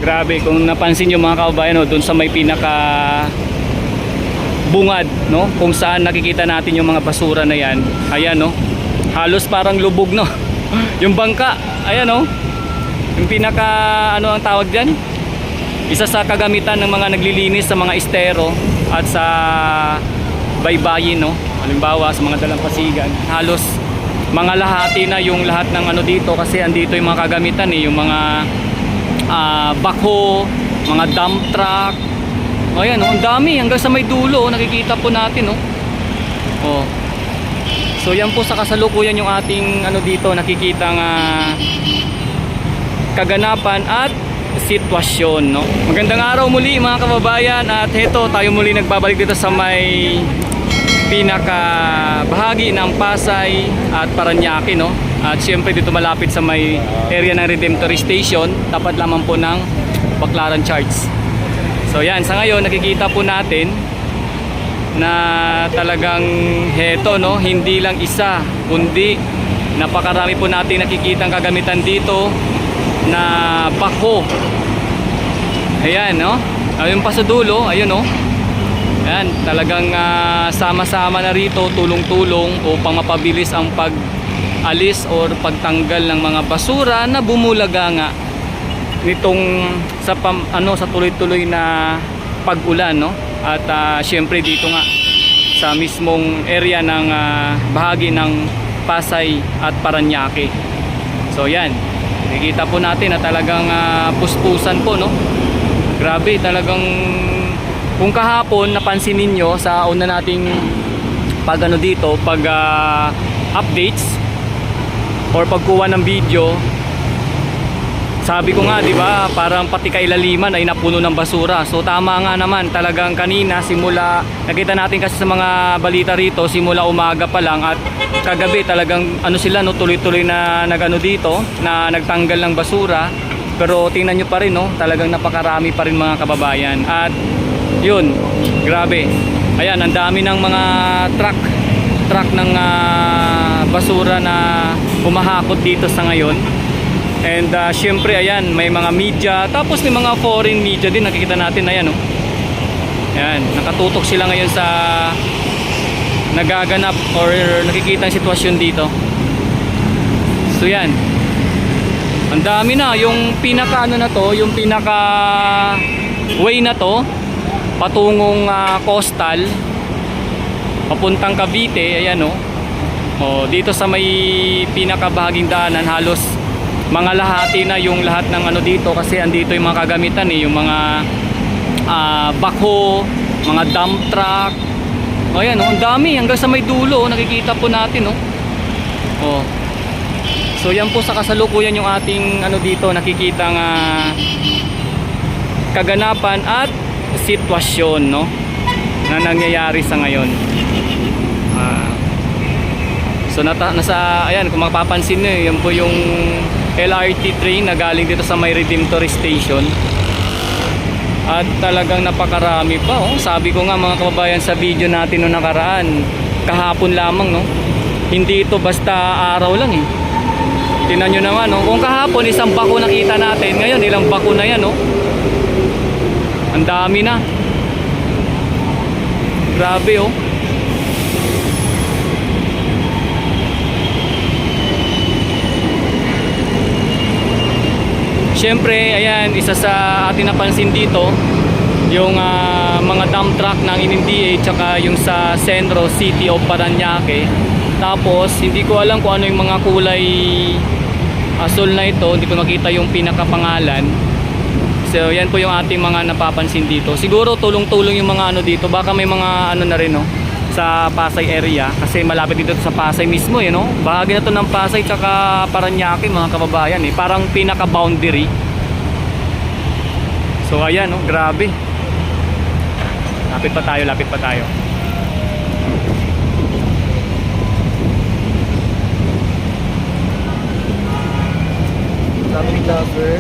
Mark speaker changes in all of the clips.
Speaker 1: Grabe, kung napansin nyo mga kababayan, no, doon sa may pinaka bungad, no, kung saan nakikita natin yung mga basura na yan. Ayan, no, halos parang lubog, no. Yung bangka, ayan, no, yung pinaka ano ang tawag dyan, isa sa kagamitan ng mga naglilinis sa mga estero at sa baybayin, no, halimbawa sa mga dalampasigan. Halos mga lahati na yung lahat ng ano dito, kasi andito yung mga kagamitan, yung mga backhoe, mga dump truck. O ayan, ang dami hanggang sa may dulo, nakikita po natin, no. Oh. So yan po sa kasalukuyan yung ating ano dito, nakikitang kaganapan at sitwasyon, no. Magandang araw muli mga kababayan, at heto tayo muli nagbabalik dito sa may pinaka bahagi ng Pasay at Parañaque, no. At syempre dito malapit sa may area ng Redemptory Station, tapat lamang po ng Baclaran Church. So yan, sa ngayon nakikita po natin na talagang heto, no, hindi lang isa kundi napakarami po natin nakikitang kagamitan dito na backhoe. Ayan, no, ayun pa sa dulo, ayun, no. Ayan, talagang sama-sama na rito, tulong-tulong upang mapabilis ang pag-alis or pagtanggal ng mga basura na bumulaga nga nitong sa sa tuloy-tuloy na pag-ulan, no. At syempre dito nga sa mismong area ng bahagi ng Pasay at Parañaque. So yan, nakikita po natin na talagang puspusan po, no. Grabe, talagang kung kahapon napansin ninyo sa una nating pag ano dito, pag updates or pagkuha ng video, sabi ko nga, di ba, parang pati kailaliman ay napuno ng basura. So tama nga naman, talagang kanina simula, nakita natin kasi sa mga balita rito, simula umaga pa lang at kagabi talagang ano sila, no, tuloy-tuloy na nagano dito, na nagtanggal ng basura. Pero tingnan nyo pa rin, no, talagang napakarami pa rin mga kababayan. At yun, grabe. Ayan, ang dami ng mga truck ng basura na humahakot dito sa ngayon. And syempre ayan, may mga media, tapos may mga foreign media din nakikita natin, ayan, oh. Ayan, nakatutok sila ngayon sa nagaganap or nakikita ang sitwasyon dito. So yan, ang dami na, yung pinaka ano na to, yung pinaka way na to patungong coastal papuntang Cavite, ayan, oh. Oh, dito sa may pinaka bahaging daanan, halos mga lahati na yung lahat ng ano dito, kasi andito yung mga kagamitan, yung mga backhoe, mga dump truck. O ayan, oh, ang dami hanggang sa may dulo, nakikita po natin, oh. Oh. So yan po sa kasalukuyan yung ating ano dito, nakikitang kaganapan at sitwasyon, no, na nangyayari sa ngayon. So nasa ayan, kung mapapansin niyo, yan po yung LRT train na galing dito sa may Redemptory Station. At talagang napakarami pa, oh. Sabi ko nga mga kababayan sa video natin noong nakaraan, kahapon lamang, no, hindi ito basta araw lang, eh. Tingnan nyo naman, no, kung kahapon isang bako nakita natin, ngayon ilang bako na yan, no. Ang dami na. Grabe, oh. Siyempre, ayan, isa sa ating napansin dito, yung mga dump truck ng NMDA tsaka yung sa Centro City of Parañaque. Tapos, hindi ko alam kung ano yung mga kulay asul na ito, hindi ko makita yung pinakapangalan. So, yan po yung ating mga napapansin dito. Siguro tulong-tulong yung mga ano dito, baka may mga ano na rin, no, sa Pasay area, kasi malapit dito sa Pasay mismo, no? Bahagi na to ng Pasay tsaka Parañaque mga kababayan, parang pinaka boundary. So ayan, no, grabe. Lapit pa tayo, lapit pa tayo.
Speaker 2: Lapit lover.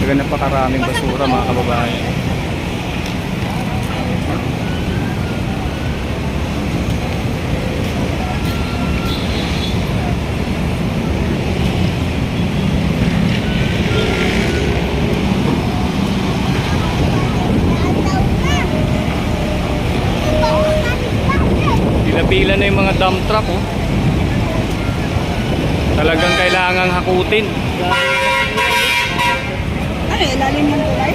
Speaker 1: Talaga napakaraming basura mga kababayan. Pila-pila na yung mga dump truck oh. Talagang kailangang hakutin.
Speaker 2: Ano, ilalim ng tulay?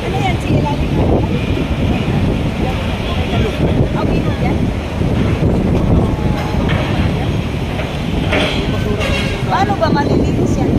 Speaker 2: Ano yan, si ilalim ng tulay? Okay na yan. Paano ba malilinis yan?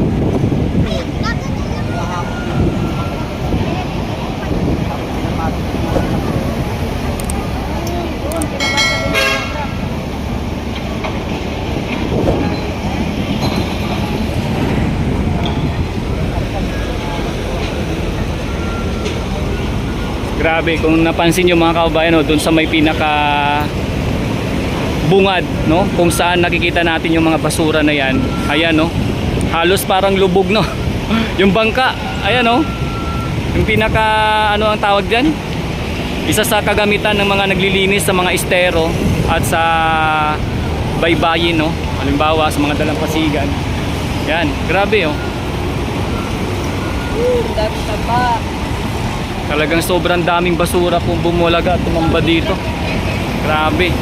Speaker 1: Grabe, kung napansin nyo mga kababayan, no, dun sa may pinaka bungad, no, kung saan nakikita natin yung mga basura na yan, ayan, no, halos parang lubog, no, yung bangka, ayan, no, yung pinaka, ano ang tawag dyan, isa sa kagamitan ng mga naglilinis sa mga estero at sa baybayin, no, halimbawa sa mga dalampasigan, yan, grabe, oh.
Speaker 2: Dami taba.
Speaker 1: Talagang sobrang daming basura pong bumulaga at tumamba dito. Grabe.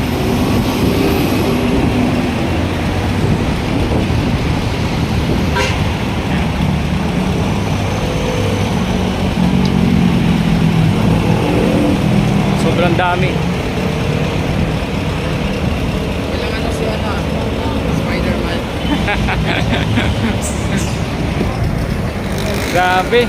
Speaker 1: Sobrang dami.
Speaker 3: Kailangan na si Spider-Man.
Speaker 1: Grabe.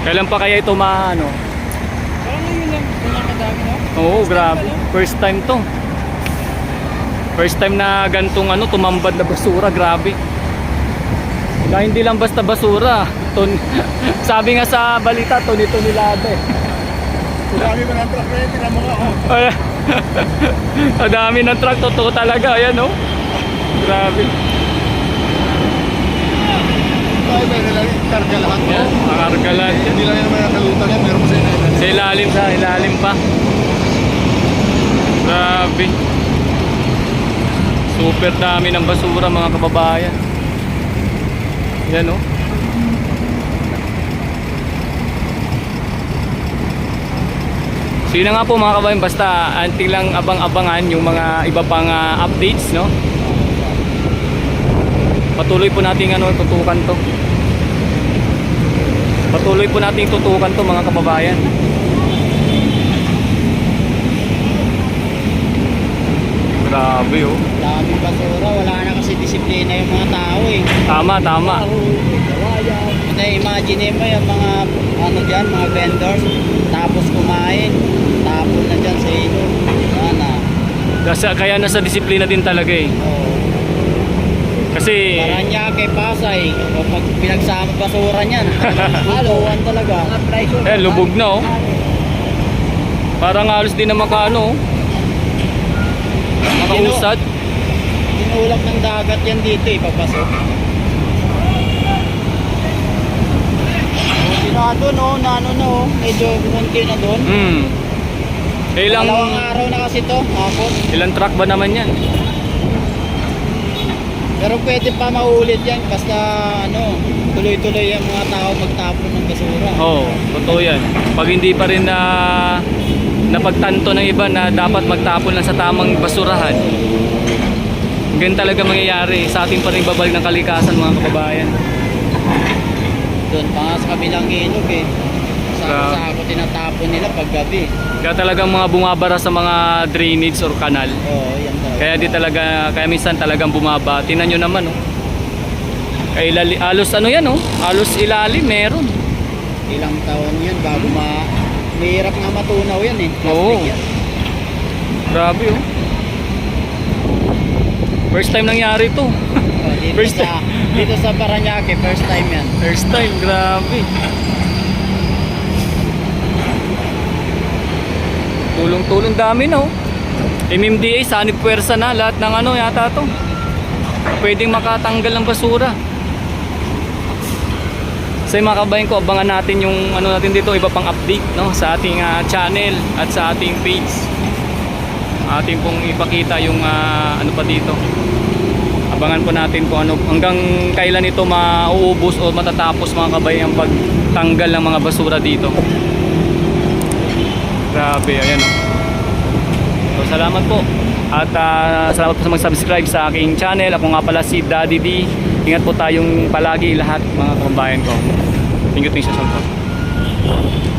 Speaker 1: Kailan pa kaya ito maano?
Speaker 3: Parang yun lang kadami, no?
Speaker 1: Oo, grabe. First time to. First time na gantong ano, tumambad na basura, grabe. Na hindi lang basta basura. Sabi nga sa balita, tuni-tunilada eh.
Speaker 3: Dami ba ng truck na yun? Tingnan mo nga, oh.
Speaker 1: Ang dami ng truck, totoo talaga. Ayan, oh. Grabe.
Speaker 3: Ay, may nalang karga lahat, no?
Speaker 1: Yan, nakarga lahat.
Speaker 3: Hindi lang yan naman nakalutang yan. Meron pa sa inahin.
Speaker 1: Sa ilalim pa. Grabe. Super dami ng basura mga kababayan. Yan, oh. Sino nga po mga kababayan, basta anting lang abang-abangan yung mga iba pang updates, no? Patuloy po nating tutukan to. Patuloy po nating tutukan to mga kababayan. Grabe oh.
Speaker 2: Daming basura, wala na kasi disiplina yung mga tao eh.
Speaker 1: Tama, tama.
Speaker 2: Hindi, imagine mo yung mga ano dyan, mga vendors, tapos kumain, tapos na dyan sa ilo. Sana.
Speaker 1: Kaya nasa disiplina din talaga eh.
Speaker 2: Oh.
Speaker 1: Kasi
Speaker 2: Paranaque, Pasay, o pag pinagsama basura niyan, haluan talaga.
Speaker 1: lubog na oh. Parang halos din na makaano oh. Makausad.
Speaker 2: Tinulak ng dagat yan dito eh, papasok. Kunti na doon oh, na ano na oh, medyo kunti na doon. Dalawang araw na kasi to, hapon.
Speaker 1: Ilang truck ba naman yan?
Speaker 2: Pero pwede pa maulit yan, basta ano, tuloy-tuloy yung mga tao magtapon ng basura.
Speaker 1: Oo, totoo yan. Pag hindi pa rin na napagtanto ng iba na dapat magtapon lang sa tamang basurahan, ganyan talaga mangyayari. Sa ating pa rin babalik ng kalikasan mga kababayan.
Speaker 2: Doon pa nga sa kabilang ilog eh.
Speaker 1: Grabe.
Speaker 2: Sako tinatapon nila pag gabi.
Speaker 1: Kaya talagang mga bumabara sa mga drainage or kanal.
Speaker 2: Oo, yan daw.
Speaker 1: Kaya minsan talagang bumaba. Tingnan nyo naman oh. Alos ano yan oh. Alos ilalim meron.
Speaker 2: Ilang taon yan bago mahirap nga matunaw yan eh. Plastic
Speaker 1: Oo.
Speaker 2: yan.
Speaker 1: Grabe oh. First time nangyari to.
Speaker 2: Oh, dito sa Paranaque, first time yan.
Speaker 1: First time, grabe. Tulong-tulong dami na oh. MMDA, sanib puwersa na. Lahat ng ano yata to. Pwedeng makatanggal ng basura. So yung mga kabayan ko, abangan natin yung ano natin dito, iba pang update no, sa ating channel at sa ating page. Ating pong ipakita yung ano pa dito. Abangan po natin kung ano, hanggang kailan ito mauubos o matatapos mga kabayan ang pagtanggal ng mga basura dito. Grabe, ayan o. So salamat po. At salamat po sa mag-subscribe sa aking channel. Ako nga pala si Daddy D. Ingat po tayong palagi lahat mga kababayan ko. Thank you sa support.